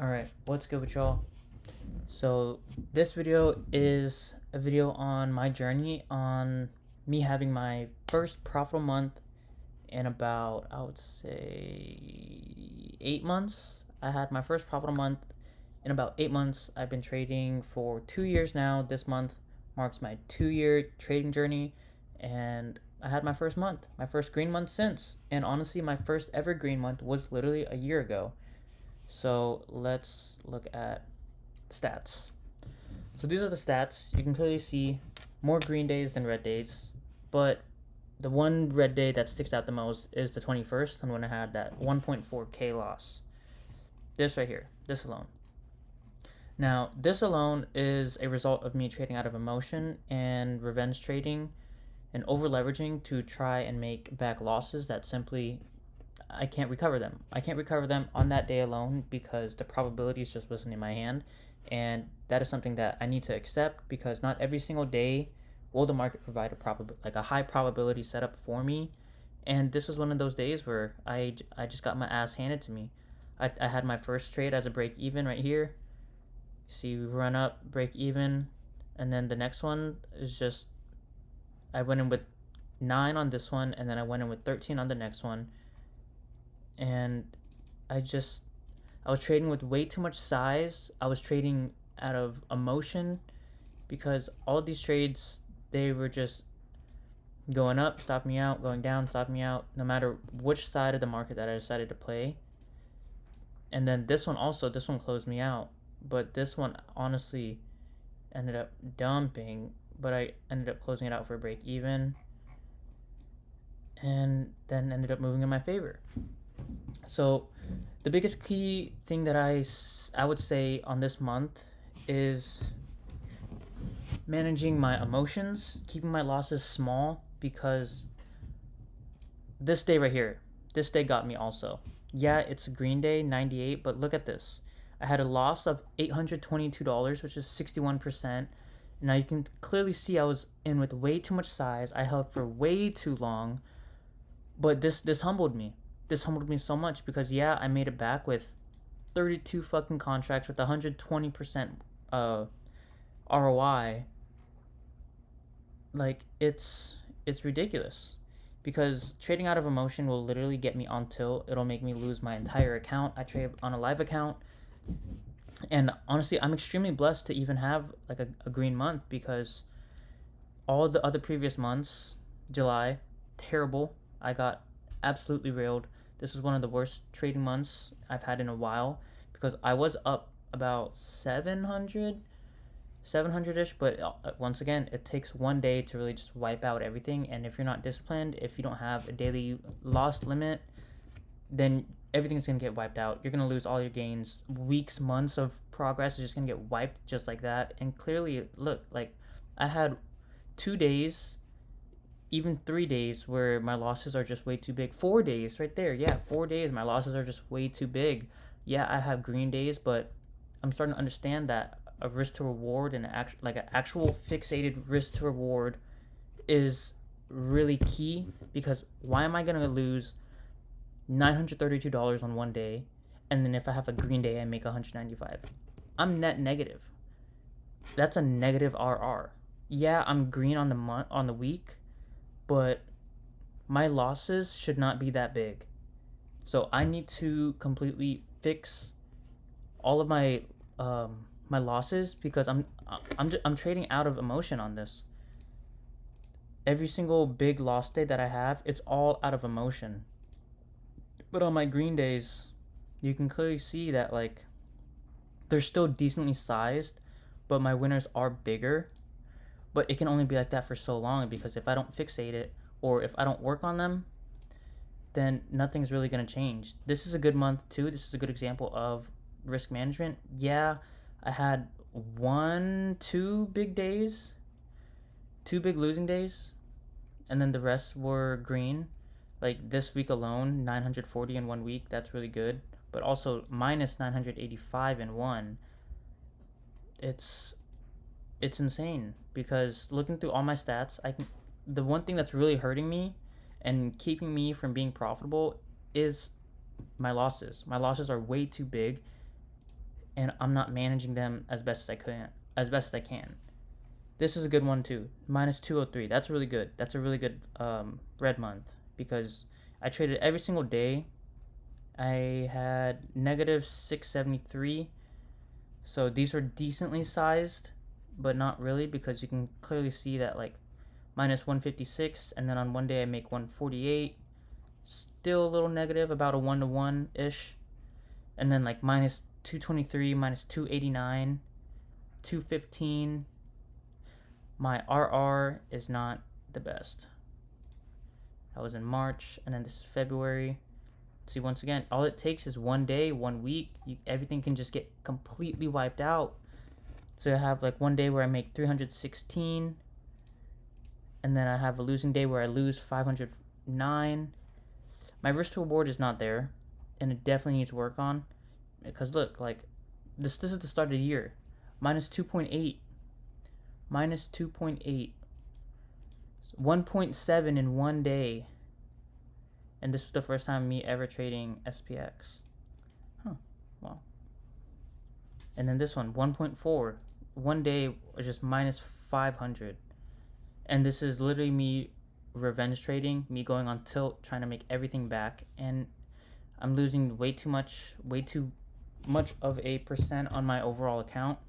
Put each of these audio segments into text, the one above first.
Alright, what's good with y'all? So, this video is a video on my journey on me having my first profitable month in about, I would say, 8 months. I had my first profitable month in about 8 months. I've been trading for 2 years now. This month marks my 2-year trading journey, and I had my first month, my first green month since. And honestly, my first ever green month was literally a year ago. So let's look at stats. So these are the stats. You can clearly see more green days than red days, but the one red day that sticks out the most is the 21st, and when I had that 1.4k loss. This right here, this alone. Now, this alone is a result of me trading out of emotion and revenge trading and over leveraging to try and make back losses that simply I can't recover them. I can't recover them on that day alone because the probabilities just wasn't in my hand, and that is something that I need to accept because not every single day will the market provide a high probability setup for me. And this was one of those days where I just got my ass handed to me. I had my first trade as a break even right here. See, we run up, break even, and then the next one is just I went in with 9 on this one, and then I went in with 13 on the next one. And I was trading with way too much size. I was trading out of emotion because all of these trades, they were just going up, stop me out, going down, stop me out, no matter which side of the market that I decided to play. And then this one closed me out, but this one honestly ended up dumping, but I ended up closing it out for a break even, and then ended up moving in my favor. So the biggest key thing that I would say on this month is managing my emotions, keeping my losses small, because this day right here, this day got me also. Yeah, it's a green day, 98, but look at this. I had a loss of $822, which is 61%. Now you can clearly see I was in with way too much size. I held for way too long, but this humbled me. This humbled me so much because yeah, I made it back with 32 fucking contracts with 120% ROI. Like it's ridiculous because trading out of emotion will literally get me on tilt. It'll make me lose my entire account. I trade on a live account, and honestly, I'm extremely blessed to even have like a green month because all the other previous months, July, terrible. I got absolutely railed. This was one of the worst trading months I've had in a while because I was up about 700-ish, but once again, it takes one day to really just wipe out everything. And if you're not disciplined, if you don't have a daily loss limit, then everything's going to get wiped out. You're going to lose all your gains. Weeks, months of progress is just going to get wiped just like that. And clearly, look, like I had 2 days, even 3 days where my losses are just way too big. 4 days right there. Yeah, 4 days my losses are just way too big. Yeah, I have green days, but I'm starting to understand that a risk to reward and an actual fixated risk to reward is really key, because why am I going to lose $932 on one day, and then if I have a green day I make $195? I'm net negative. That's a negative RR. Yeah, I'm green on the week, but my losses should not be that big. So I need to completely fix all of my my losses because I'm trading out of emotion on this. Every single big loss day that I have, it's all out of emotion. But on my green days, you can clearly see that like they're still decently sized, but my winners are bigger. But it can only be like that for so long because if I don't fixate it or if I don't work on them, then nothing's really going to change. This is a good month too. This is a good example of risk management. Yeah, I had 2 big days, 2 big losing days, and then the rest were green. Like this week alone, 940 in 1 week, that's really good. But also minus 985 in one. It's insane because looking through all my stats, the one thing that's really hurting me and keeping me from being profitable is my losses. My losses are way too big. and I'm not managing them as best as I can. This is a good one too. Minus 203. That's really good. That's a really good red month because I traded every single day. I had negative 673. So these were decently sized, but not really because you can clearly see that like minus 156, and then on one day I make 148. Still a little negative, about a 1-to-1 ish. And then like minus 223, minus 289, 215. My RR is not the best. That was in March, and then this is February. See, once again, all it takes is one day, 1 week. Everything can just get completely wiped out. So I have like one day where I make 316, and then I have a losing day where I lose 509. My risk to reward is not there, and it definitely needs work on. Because look, like this is the start of the year. Minus 2.8. Minus 2.8. 1.7 in one day. And this was the first time me ever trading SPX. Huh. Wow. And then this one, 1.4. One day was just minus 500. And this is literally me revenge trading, me going on tilt, trying to make everything back. And I'm losing way too much of a percent on my overall account.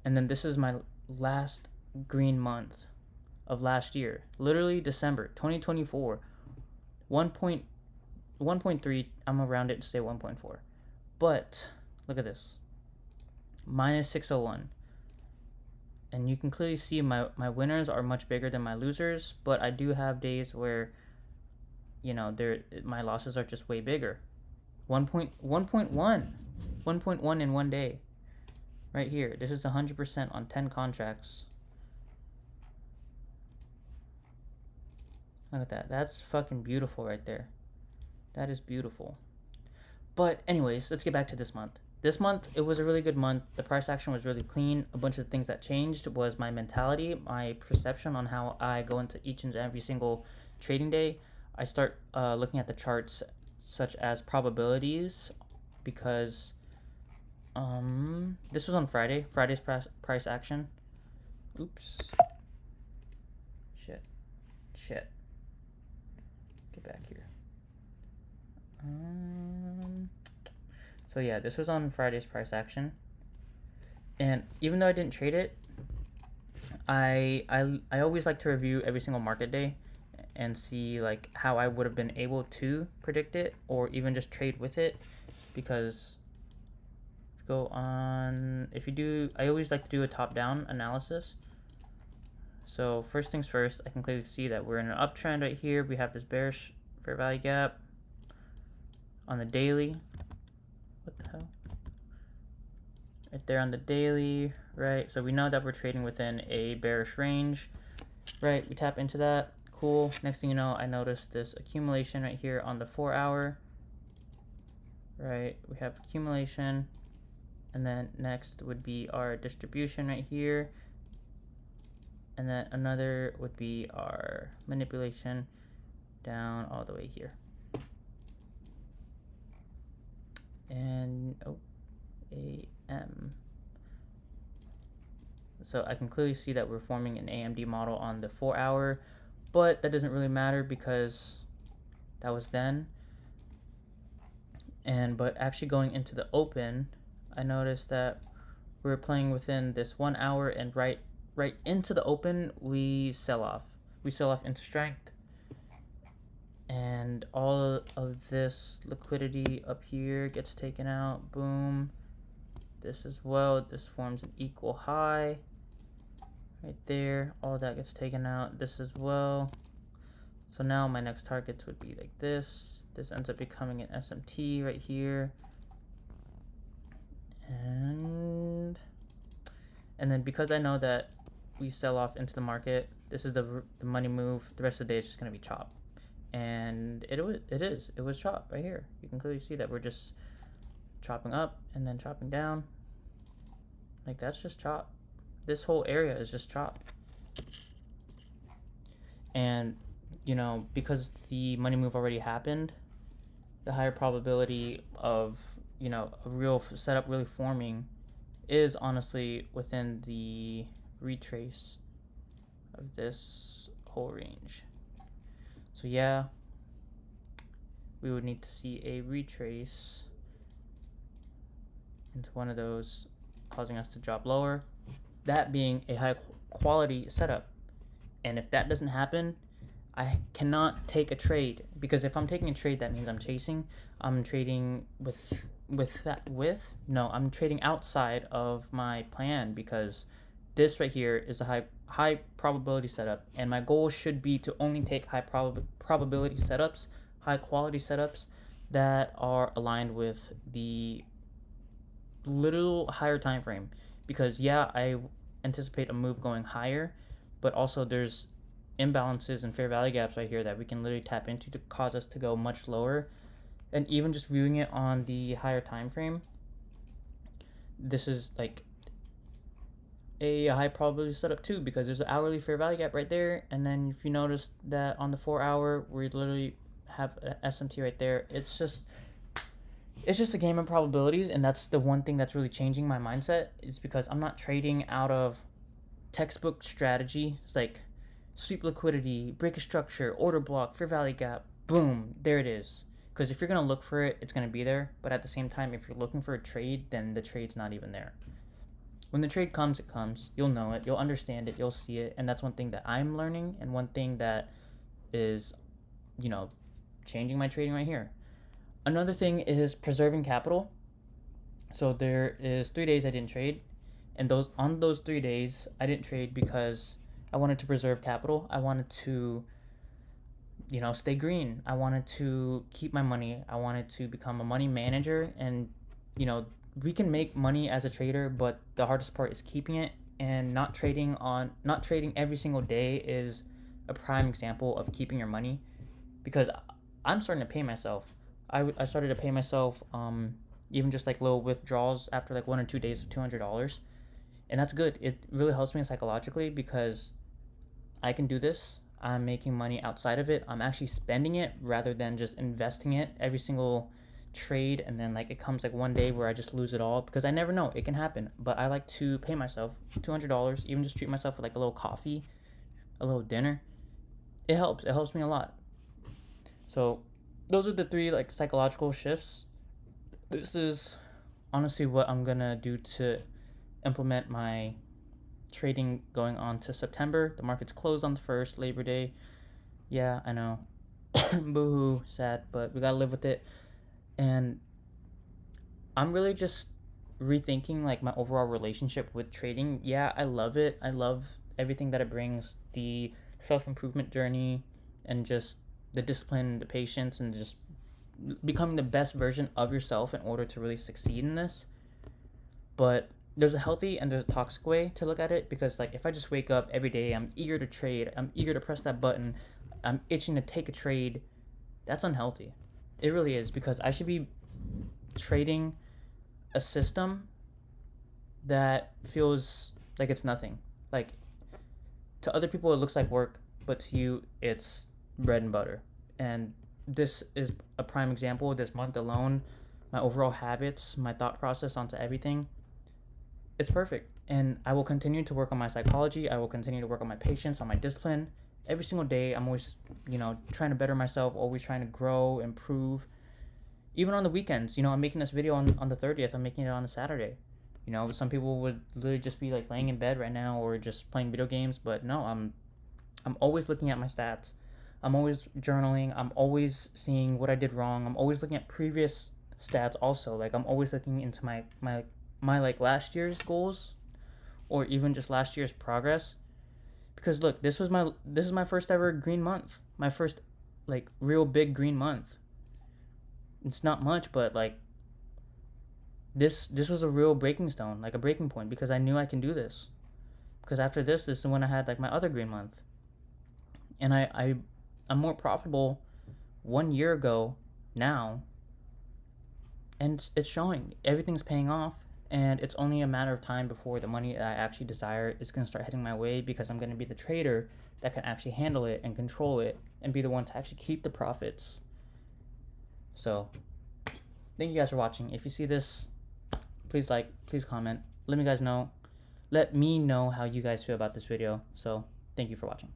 And then this is my last green month of last year. Literally December 2024. 1.3, I'm around it to say 1.4. But look at this. Minus 601. And you can clearly see my winners are much bigger than my losers, but I do have days where my losses are just way bigger. 1.1 in one day. Right here. This is 100% on 10 contracts. Look at that. That's fucking beautiful right there. That is beautiful. But anyways, let's get back to this month. This month, it was a really good month. The price action was really clean. A bunch of the things that changed was my mentality, my perception on how I go into each and every single trading day. I start looking at the charts such as probabilities because this was on Friday's price action. Oops. Shit. Get back here. So yeah, this was on Friday's price action, and even though I didn't trade it, I always like to review every single market day and see like how I would have been able to predict it or even just trade with it, because I always like to do a top-down analysis. So first things first, I can clearly see that we're in an uptrend right here. We have this bearish fair value gap on the daily. What the hell? Right there on the daily, right? So we know that we're trading within a bearish range, right? We tap into that. Cool. Next thing you know, I noticed this accumulation right here on the 4 hour, right? We have accumulation, and then next would be our distribution right here, and then another would be our manipulation down all the way here. And AM. So I can clearly see that we're forming an AMD model on the 4 hour, but that doesn't really matter because that was then. But actually going into the open, I noticed that we're playing within this 1 hour, and right into the open we sell off. We sell off into strength, and all of this liquidity up here gets taken out. Boom. This as well. This forms an equal high right there. All of that gets taken out. This as well. So now my next targets would be like this. This ends up becoming an SMT right here. And then because I know that we sell off into the market, this is the money move. The rest of the day is just going to be chop. And it was chop right here. You can clearly see that we're just chopping up and then chopping down. Like, that's just chop. This whole area is just chop. And because the money move already happened, the higher probability of a real setup really forming is honestly within the retrace of this whole range. So yeah, we would need to see a retrace into one of those, causing us to drop lower, that being a high quality setup. And if that doesn't happen, I cannot take a trade, because if I'm taking a trade, that means I'm chasing. I'm trading I'm trading outside of my plan, because this right here is a high probability setup, and my goal should be to only take high probability setups, high quality setups that are aligned with the little higher time frame. Because yeah, I anticipate a move going higher, but also there's imbalances and fair value gaps right here that we can literally tap into to cause us to go much lower. And even just viewing it on the higher time frame, this is like a high probability setup too, because there's an hourly fair value gap right there. And then if you notice that on the 4-hour, we literally have an SMT right there. It's just a game of probabilities, and that's the one thing that's really changing my mindset, is because I'm not trading out of textbook strategy. It's like sweep liquidity, break a structure, order block, fair value gap, boom, there it is. Because if you're going to look for it, it's going to be there. But at the same time, if you're looking for a trade, then the trade's not even there. When the trade comes, it comes. You'll know it. You'll understand it. You'll see it. And that's one thing that I'm learning, and one thing that is, changing my trading right here. Another thing is preserving capital. So there is 3 days I didn't trade. And on those 3 days, I didn't trade because I wanted to preserve capital. I wanted to, stay green. I wanted to keep my money. I wanted to become a money manager. And, we can make money as a trader, but the hardest part is keeping it. And not trading every single day is a prime example of keeping your money, because I'm starting to pay myself. I started to pay myself even just like little withdrawals after like 1 or 2 days of $200. And that's good. It really helps me psychologically, because I can do this. I'm making money outside of it. I'm actually spending it rather than just investing it every single trade, and then like it comes like one day where I just lose it all, because I never know. It can happen. But I like to pay myself $200, even just treat myself with like a little coffee, a little dinner. It helps. It helps me a lot. So those are the 3 like psychological shifts. This is honestly what I'm gonna do to implement my trading going on to September. The market's closed on the 1st, Labor Day. Yeah, I know. Boo-hoo, sad, but we gotta live with it. And I'm really just rethinking like my overall relationship with trading. Yeah, I love it. I love everything that it brings, the self-improvement journey, and just the discipline, the patience, and just becoming the best version of yourself in order to really succeed in this. But there's a healthy and there's a toxic way to look at it, because like if I just wake up every day, I'm eager to trade, I'm eager to press that button, I'm itching to take a trade, that's unhealthy. It really is, because I should be trading a system that feels like it's nothing. Like, to other people it looks like work, but to you it's bread and butter. And this is a prime example. This month alone, my overall habits, my thought process onto everything, it's perfect. And I will continue to work on my psychology. I will continue to work on my patience, on my discipline. Every single day, I'm always, trying to better myself, always trying to grow, improve. Even on the weekends, I'm making this video on the 30th. I'm making it on a Saturday. Some people would literally just be like laying in bed right now or just playing video games. But no, I'm always looking at my stats. I'm always journaling. I'm always seeing what I did wrong. I'm always looking at previous stats also. Like, I'm always looking into my like last year's goals, or even just last year's progress. Because look, this is my first ever green month. My first like real big green month. It's not much, but like this was a real breaking stone, like a breaking point, because I knew I can do this. Because after this is when I had like my other green month. And I'm more profitable 1 year ago now, and it's showing. Everything's paying off, and it's only a matter of time before the money that I actually desire is going to start heading my way, because I'm going to be the trader that can actually handle it and control it and be the one to actually keep the profits. So thank you guys for watching. If you see this, please like, please comment. Let me know how you guys feel about this video. So thank you for watching.